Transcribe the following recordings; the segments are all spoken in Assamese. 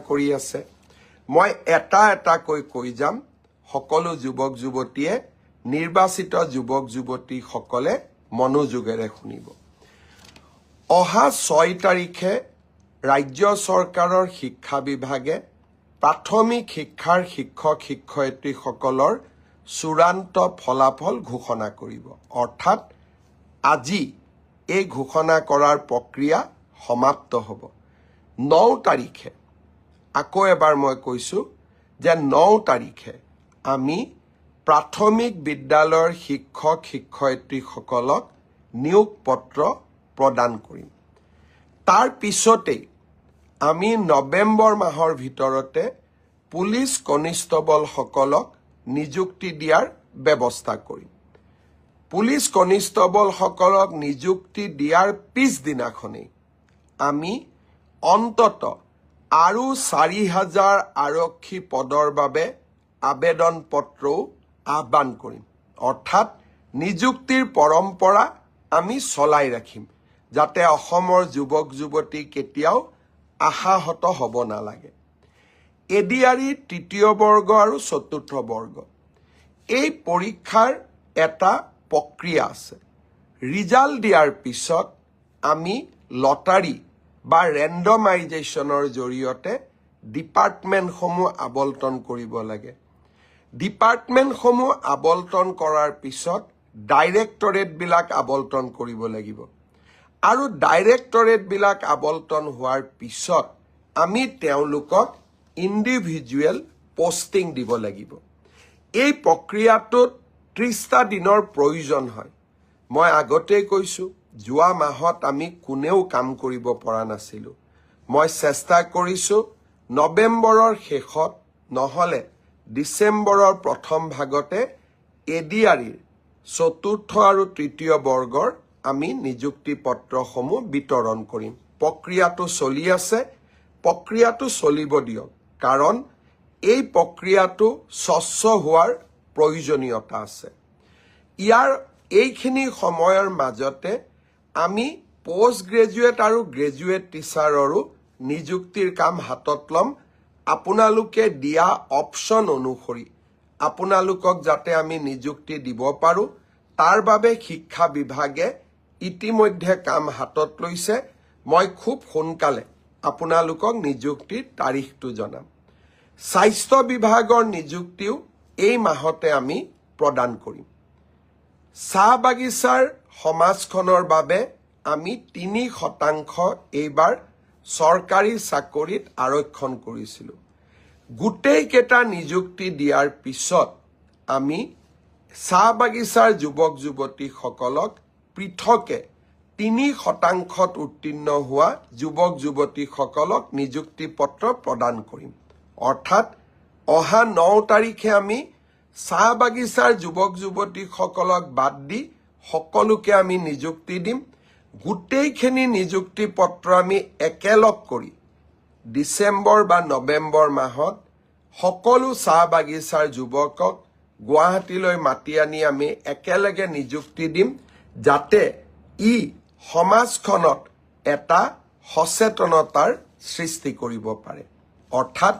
কৰি আছে মই এটা কৈ যাম সকলো যুৱক যুৱতীয়ে নিৰ্বাচিত যুৱক যুৱতীসকলে মনোযোগেৰে শুনিব অহা 6 তাৰিখে ৰাজ্য চৰকাৰৰ শিক্ষা বিভাগে প্ৰাথমিক শিক্ষাৰ শিক্ষক শিক্ষয়িত্ৰীসকলৰ চূড়ান্ত ফলাফল ঘোষণা কৰিব অৰ্থাৎ আজি এই ঘোষণা কৰাৰ প্ৰক্ৰিয়া সমাপ্ত হ'ব 9 তাৰিখে আকৌ এবাৰ মই কৈছো যে 9 তাৰিখে আমি প্ৰাথমিক বিদ্যালয়ৰ শিক্ষক শিক্ষয়িত্ৰীসকলক নিয়োগ পত্ৰ প্ৰদান কৰিম তাৰ পিছতেই আমি নৱেম্বৰ মাহৰ ভিতৰতে পুলিচ কনিষ্টবলসকলক নিযুক্তি দিয়াৰ ব্যৱস্থা কৰিম পুলিচ কনিষ্টবলসকলক নিযুক্তি দিয়াৰ পিছদিনাখনেই আমি অন্তত আৰু 4000 আৰক্ষী পদৰ বাবে আবেদন পত্ৰও আহ্বান কৰিম অৰ্থাৎ নিযুক্তিৰ পৰম্পৰা আমি চলাই ৰাখিম যাতে অসমৰ যুৱক যুৱতী কেতিয়াও আশাহত হ'ব নালাগে এডিআৰই তৃতীয় বৰ্গ আৰু চতুৰ্থ বৰ্গ এই পৰীক্ষাৰ এটা প্ৰক্ৰিয়া আছে ৰিজাল্ট দিয়াৰ পিছত আমি লটাৰী বা ৰেণ্ডমাইজেশ্যনৰ জৰিয়তে ডিপাৰ্টমেণ্টসমূহ আবণ্টন কৰিব লাগে ডিপাৰ্টমেণ্টসমূহ আবণ্টন কৰাৰ পিছত ডাইৰেক্টৰেটবিলাক আবণ্টন কৰিব লাগিব আৰু ডাইৰেক্টৰেটবিলাক আবণ্টন হোৱাৰ পিছত আমি তেওঁলোকক ইণ্ডিভিজুৱেল পোষ্টিং দিব লাগিব এই প্ৰক্ৰিয়াটোত 30টা দিনৰ প্ৰয়োজন হয় মই আগতেই কৈছো যোৱা মাহত আমি কোনেও কাম কৰিব পৰা নাছিলো মই চেষ্টা কৰিছো নৱেম্বৰৰ শেষত নহলে ডিসেম্বৰৰ প্ৰথম ভাগতে এডিআৰইৰ চতুৰ্থ আৰু তৃতীয় বৰ্গৰ আমি নিযুক্তি পত্ৰসমূহ বিতৰণ কৰিম প্ৰক্ৰিয়াটো চলি আছে প্ৰক্ৰিয়াটো চলিব দিয়ক কাৰণ এই প্ৰক্ৰিয়াটো স্বচ্ছ হোৱাৰ প্ৰয়োজনীয়তা আছে ইয়াৰ এইখিনি সময়ৰ মাজতে আমি পোষ্ট গ্ৰেজুৱেট আৰু গ্ৰেজুৱেট টিচাৰৰো নিযুক্তিৰ কাম হাতত লম আপোনালোকে দিয়া অপচন অনুসৰি আপোনালোকক যাতে আমি নিযুক্তি দিব পাৰো তাৰ বাবে শিক্ষা বিভাগে ইতিমধ্যে কাম হাতত লৈছে মই খুব সোনকালে আপোনালোকক নিযুক্তিৰ তাৰিখটো জনাম স্বাস্থ্য বিভাগৰ নিযুক্তিও এই মাহতে আমি প্ৰদান কৰিম চাহ বাগিচাৰ সমাজখনৰ বাবে আমি 3% এইবাৰ চৰকাৰী চাকৰিত আৰক্ষণ কৰিছিলো গোটেই কেটা নিযুক্তি দিয়াৰ পিছত আমি চাহ বাগিচাৰ যুৱক যুৱতীসকলক পৃথকে 3%ত উত্তীৰ্ণ হোৱা যুৱক যুৱতীসকলক নিযুক্তি পত্ৰ প্ৰদান কৰিম অৰ্থাৎ অহা 9 তাৰিখে আমি চাহ বাগিচাৰ যুৱক যুৱতীসকলক বাদ দি সকলোকে আমি নিযুক্তি দিম গোটেইখিনি নিযুক্তি পত্ৰ আমি একেলগ কৰি ডিসেম্বৰ বা নৱেম্বৰ মাহত সকলো চাহ বাগিচাৰ যুৱকক গুৱাহাটীলৈ মাতি আনি আমি একেলগে নিযুক্তি দিম যাতে ই সমাজখনত এটা সচেতনতাৰ সৃষ্টি কৰিব পাৰে অৰ্থাৎ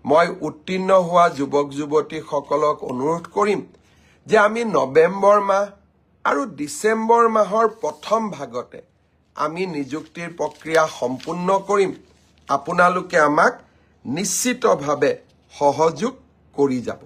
মই উত্তীৰ্ণ হোৱা যুৱক যুৱতীসকলক অনুৰোধ কৰিম যে আমি নৱেম্বৰ মাহ আৰু ডিসেম্বৰ মাহৰ প্ৰথম ভাগতে আমি নিযুক্তিৰ প্ৰক্ৰিয়া সম্পূৰ্ণ কৰিম আপোনালোকে আমাক নিশ্চিতভাৱে সহযোগ কৰি যাব